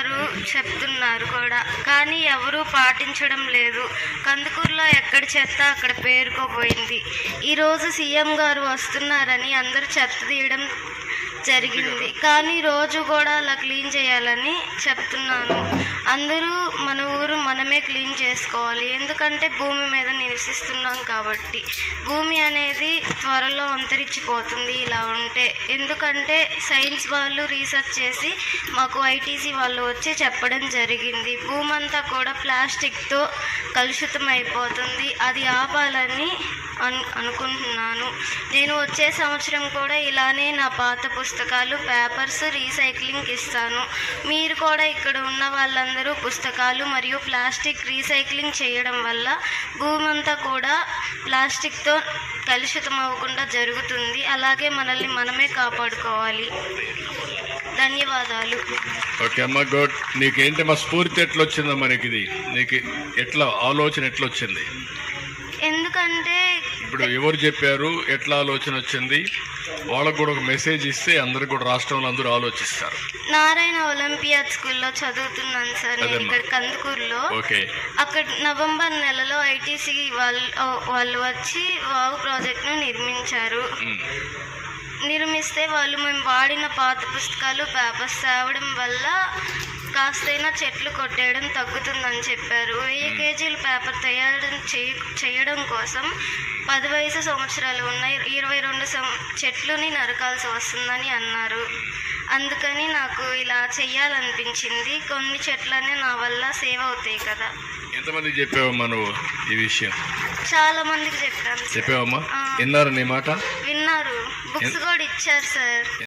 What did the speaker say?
గారు చెప్తున్నారు కూడా, కానీ ఎవరూ పాటించడం లేదు. కందుకూరులో ఎక్కడ చెత్త అక్కడ పేరుకోపోయింది. ఈరోజు సీఎం గారు వస్తున్నారని అందరూ చెత్త తీయడం జరిగింది, కానీ రోజు కూడా అలా క్లీన్ చేయాలని చెప్తున్నాను. అందరూ మన ఊరు మనమే క్లీన్ చేసుకోవాలి, ఎందుకంటే భూమి మీద నివసిస్తున్నాం కాబట్టి. భూమి అనేది త్వరలో అంతరించిపోతుంది ఇలా ఉంటే. ఎందుకంటే సైన్స్ వాళ్ళు రీసెర్చ్ చేసి మాకు ఐటీసీ వాళ్ళు వచ్చి చెప్పడం జరిగింది, భూమి అంతా కూడా ప్లాస్టిక్తో కలుషితం అయిపోతుంది. అది ఆపాలని అనుకుంటున్నాను. నేను వచ్చే సంవత్సరం కూడా ఇలానే నా పాత పుస్తకాలు, పేపర్స్ రీసైక్లింగ్ ఇస్తాను. మీరు కూడా ఇక్కడ ఉన్న వాళ్ళందరూ పుస్తకాలు మరియు ప్లాస్టిక్ రీసైక్లింగ్ చేయడం వల్ల భూమి అంతా కూడా ప్లాస్టిక్తో కలుషితం అవ్వకుండా జరుగుతుంది. అలాగే మనల్ని మనమే కాపాడుకోవాలి. ధన్యవాదాలు. ఓకే అమ్మ, గుడ్. నీకేంటమ్మా స్ఫూర్తి ఎట్లా వచ్చిందా మనకి? ఇది నీకు ఎట్లా ఆలోచన ఎట్లా వచ్చింది? ఎందుకంటే ఇప్పుడు ఎవరు చెప్పారు, ఎట్లా ఆలోచన వచ్చింది? వాళ్ళకు కూడా ఒక మెసేజ్ ఇస్తే అందరు కూడా రాష్ట్రంలో అందరూ ఆలోచిస్తారు. నారాయణ ఒలింపియాడ్ స్కూల్లో చదువుతున్నాను సార్ నేను ఇక్కడ కందుకూరులో. ఓకే. అక్కడ నవంబర్ నెలలో ఐటీసీ వాళ్ళు వచ్చి వావ్ ప్రాజెక్ట్ను నిర్మిస్తే వాళ్ళు మేము వాడిన పాత పుస్తకాలు, పేపర్స్ తేవడం వల్ల కాస్తైనా చెట్లు కొట్టేయడం తగ్గుతుందని చెప్పారు. 1000 కేజీల పేపర్ చేయడం కోసం 10 సంవత్సరాలు ఉన్న 22 చెట్లుని నరకాల్సి వస్తుందని అన్నారు. అందుకని నాకు ఇలా చెయ్యాలనిపించింది. కొన్ని చెట్లనే నా వల్ల సేవ్ అవుతాయి కదా. ఎంతమందికి చెప్పావమ్మా నువ్వు ఈ విషయం? చాలా మందికి చెప్పాను. చెప్పావమ్మా? విన్నారు నీ మాట? విన్నారు. బుక్స్ కూడా ఇచ్చారు సార్.